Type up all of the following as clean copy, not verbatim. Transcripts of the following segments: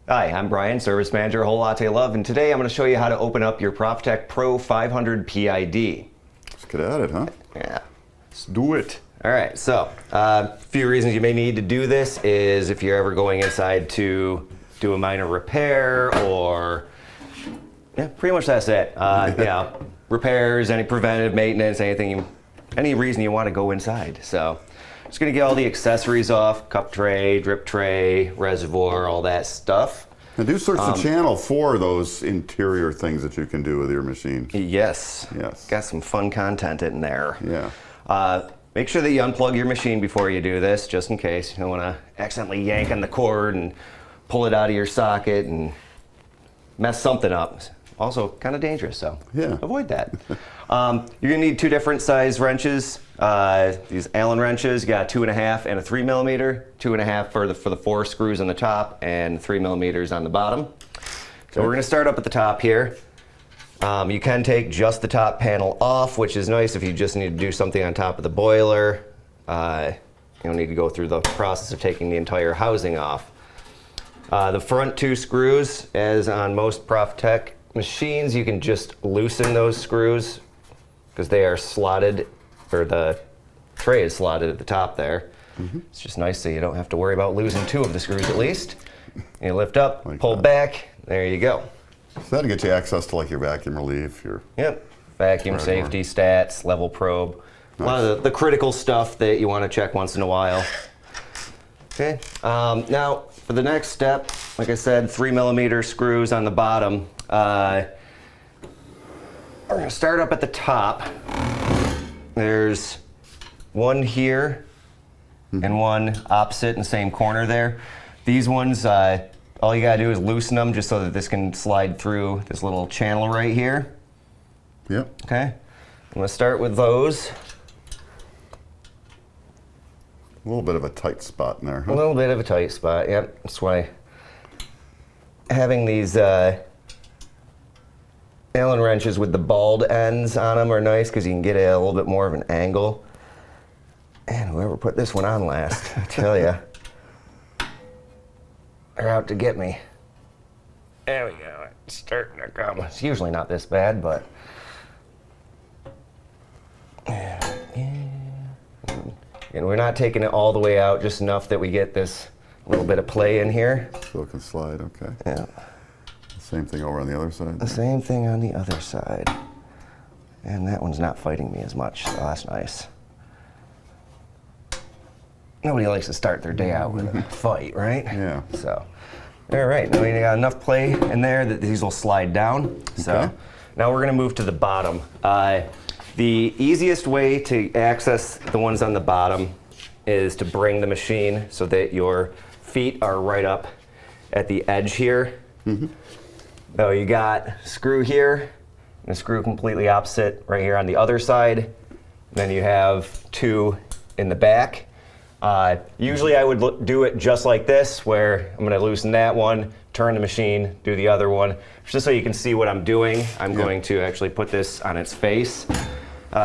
Hi, I'm Brian, Service Manager, Whole Latte Love, and today I'm going to show you how to open up your Profitec Pro 500 PID. Let's get at it, huh? Yeah. Let's do it. All right, so a few reasons you may need to do this is if you're ever going inside to do a minor repair or, yeah, pretty much that's it. Yeah, repairs, any preventative maintenance, any reason you want to go inside. So just going to get all the accessories off, cup tray, drip tray, reservoir, all that stuff. And do search the channel for those interior things that you can do with your machine. Yes. Yes. Got some fun content in there. Yeah. Make sure that you unplug your machine before you do this, just in case. You don't want to accidentally yank on the cord and pull it out of your socket and mess something up. Also kind of dangerous, so yeah, avoid that. You're gonna need two different size wrenches. These Allen wrenches, you got a 2.5 and a 3 millimeter. 2.5 for the 4 screws on the top and 3 millimeters on the bottom. So we're gonna start up at the top here. You can take just the top panel off, which is nice if you just need to do something on top of the boiler. You don't need to go through the process of taking the entire housing off. The front 2 screws, as on most Profitec machines, you can just loosen those screws because they are slotted, or the tray is slotted at the top there. It's just nice so you don't have to worry about losing 2 of the screws at least. You lift up, like pull back, there you go. So that'll get you access to like your vacuum relief, your vacuum safety, stats, level probe. Nice. A lot of the critical stuff that you want to check once in a while. Okay, now for the next step, like I said, 3 millimeter screws on the bottom. We're going to start up at the top. There's one here and one opposite in the same corner there. These ones, all you got to do is loosen them just so that this can slide through this little channel right here. Yep. Okay, I'm going to start with those. A little bit of a tight spot in there, huh? A little bit of a tight spot, yep. That's why having these Allen wrenches with the bald ends on them are nice because you can get a little bit more of an angle. And whoever put this one on last, I tell you, they're out to get me. There we go, it's starting to come. It's usually not this bad, but. And we're not taking it all the way out, just enough that we get this little bit of play in here. So it can slide, okay. Yeah. Same thing over on the other side? The same thing on the other side. And that one's not fighting me as much, so that's nice. Nobody likes to start their day out with a fight, right? Yeah. So, all right, now we got enough play in there that these will slide down. So now we're gonna move to the bottom. The easiest way to access the ones on the bottom is to bring the machine so that your feet are right up at the edge here. So you got a screw here and a screw completely opposite right here on the other side. Then you have 2 in the back. Usually I would do it just like this, where I'm going to loosen that one, turn the machine, do the other one. Just so you can see what I'm doing, I'm going to actually put this on its face.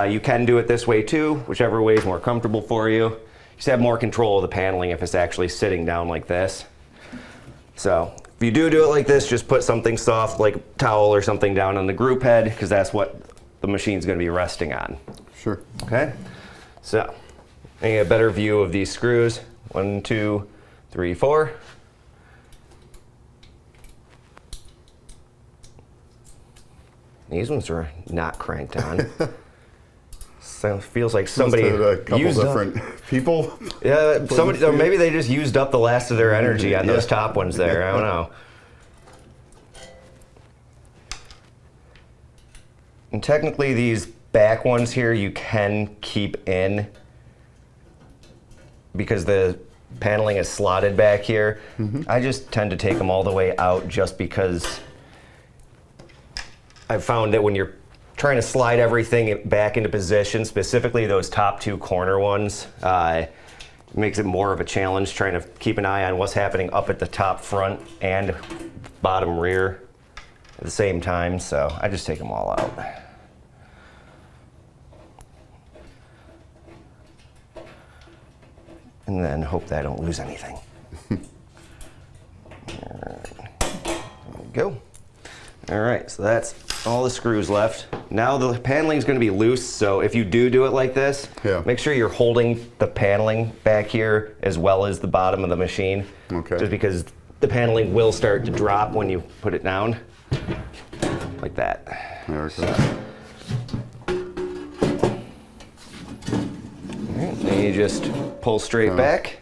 You can do it this way too, whichever way is more comfortable for you. You just have more control of the paneling if it's actually sitting down like this. So if you do it like this, just put something soft like a towel or something down on the group head, because that's what the machine's going to be resting on. Sure. Okay, so I get a better view of these screws. 1, 2, 3, 4. These ones are not cranked on. So it feels like somebody a couple used different people. Yeah, somebody, or maybe they just used up the last of their energy on those top ones there. I don't know. And technically, these back ones here you can keep in because the paneling is slotted back here. I just tend to take them all the way out just because I've found that when you're trying to slide everything back into position, specifically those top 2 corner ones, it makes it more of a challenge trying to keep an eye on what's happening up at the top front and bottom rear at the same time, so I just take them all out. And then hope that I don't lose anything. All right. go. All right, so that's all the screws left. Now the paneling is going to be loose, so if you do it like this, make sure you're holding the paneling back here as well as the bottom of the machine. Okay. Just because the paneling will start to drop when you put it down, like that. There it goes. Alright, then you just pull straight back,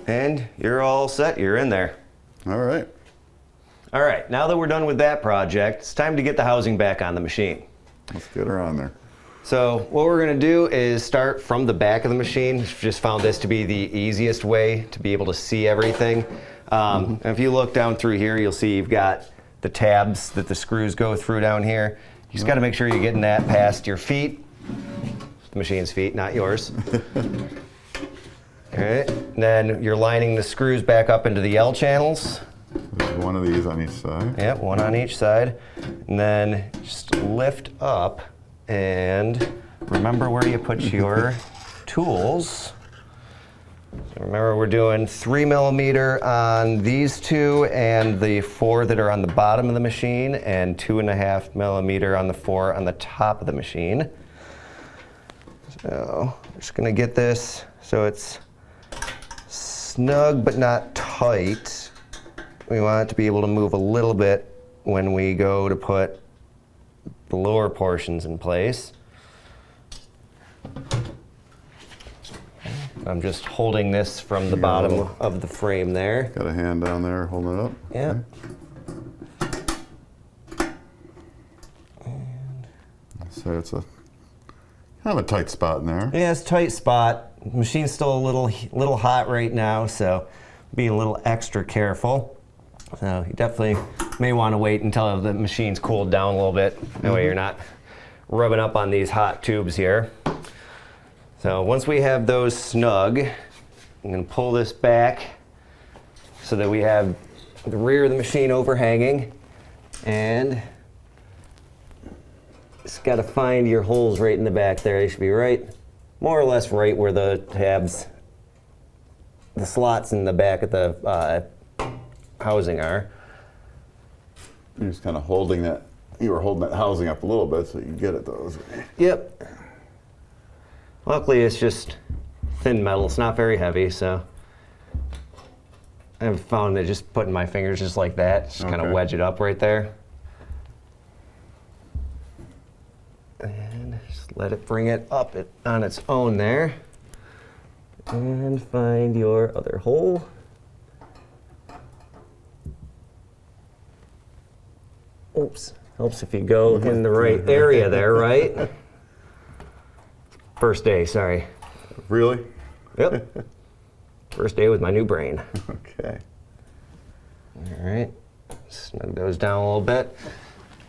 and you're all set. You're in there. All right. All right, now that we're done with that project, it's time to get the housing back on the machine. Let's get her on there. So what we're going to do is start from the back of the machine. Just found this to be the easiest way to be able to see everything. And if you look down through here, you'll see you've got the tabs that the screws go through down here. You just got to make sure you're getting that past your feet. The machine's feet, not yours. All right, and then you're lining the screws back up into the L channels. There's one of these on each side. Yep, one on each side. And then just lift up and remember where you put your tools. So remember, we're doing 3 millimeter on these two and the 4 that are on the bottom of the machine, and 2.5 millimeter on the 4 on the top of the machine. So I'm just gonna get this so it's snug but not tight. We want it to be able to move a little bit when we go to put the lower portions in place. I'm just holding this from the bottom of the frame there. Got a hand down there holding it up. Yep. Okay. So it's a kind of a tight spot in there. Yeah, it's a tight spot. The machine's still a little hot right now, so be a little extra careful. So you definitely may want to wait until the machine's cooled down a little bit. That way you're not rubbing up on these hot tubes here. So once we have those snug, I'm going to pull this back so that we have the rear of the machine overhanging, and just got to find your holes right in the back there. They should be right, more or less right where the tabs, the slots in the back of the housing are. You're just kind of holding that. You were holding that housing up a little bit so you can get at those. Yep. Luckily, it's just thin metal. It's not very heavy, so I've found that just putting my fingers just like that, just kind of wedge it up right there. And just let it bring it up on its own there. And find your other hole. Oops. Helps if you go in the right area there, right? First day, sorry. Really? Yep. First day with my new brain. Okay. All right. Snug those down a little bit.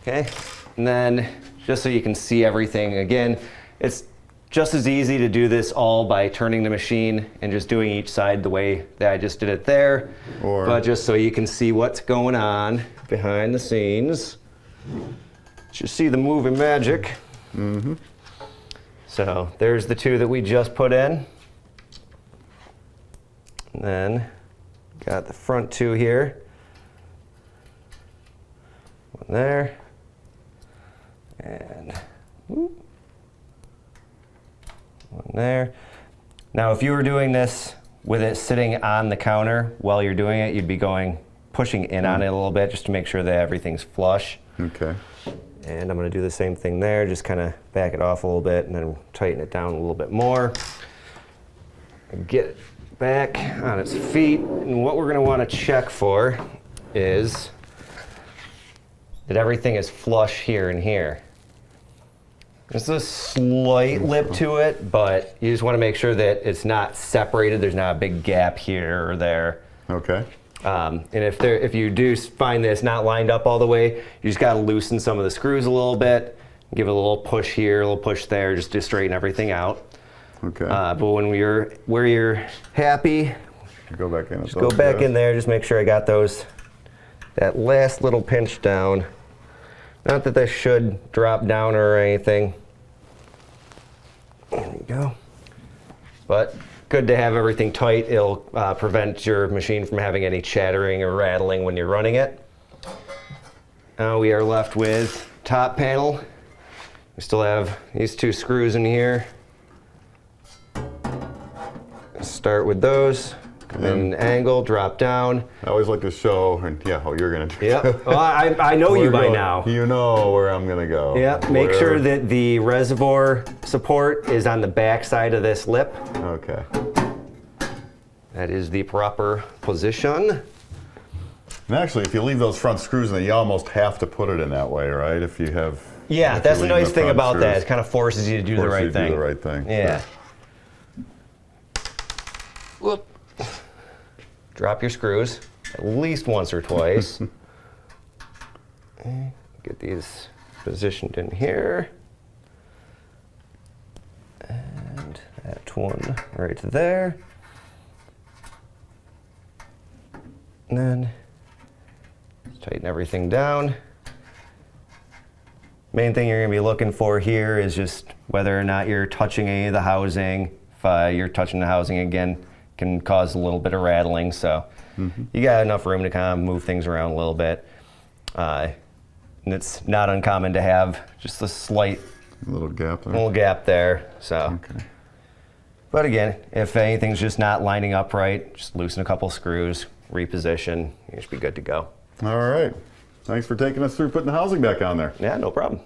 Okay. And then, just so you can see everything, again, it's just as easy to do this all by turning the machine and just doing each side the way that I just did it there. But just so you can see what's going on behind the scenes. Just see the moving magic. Mm-hmm. So there's the two that we just put in. And then got the front two here. One there. And one there. Now if you were doing this with it sitting on the counter while you're doing it, you'd be pushing in on it a little bit just to make sure that everything's flush. Okay. And I'm going to do the same thing there, just kind of back it off a little bit and then tighten it down a little bit more. Get it back on its feet. And what we're going to want to check for is that everything is flush here and here. There's a slight lip to it, but you just want to make sure that it's not separated. There's not a big gap here or there. Okay. And if you do find that it's not lined up all the way, you just got to loosen some of the screws a little bit, give it a little push here, a little push there, just to straighten everything out. Okay. But when where you're happy, go back in. Just go back in there. Just make sure I got that last little pinch down. Not that they should drop down or anything. There we go. But good to have everything tight. It'll prevent your machine from having any chattering or rattling when you're running it. Now we are left with top panel. We still have these 2 screws in here. Start with those. Come in an angle, drop down. I always like to show, and yeah, how you're going to do Yep. it. Well, I know you by now. You know where I'm going to go. Yep. Make sure that the reservoir support is on the back side of this lip. Okay. That is the proper position. And actually, if you leave those front screws in, you almost have to put it in that way, right? If you have. Yeah, if that's you the leave nice thing front about that. screws, It kind of forces you to do the forces you right to thing. Do the right thing. Yeah. Sure. Whoop. Drop your screws at least once or twice. Get these positioned in here. And that one right there. And then tighten everything down. Main thing you're going to be looking for here is just whether or not you're touching any of the housing. If you're touching the housing again, can cause a little bit of rattling. So you got enough room to kind of move things around a little bit. And it's not uncommon to have just a slight little gap there. little gap there. So, Okay. but again, if anything's just not lining up right, just loosen a couple screws, reposition. You should be good to go. All right. Thanks for taking us through putting the housing back on there. Yeah, no problem.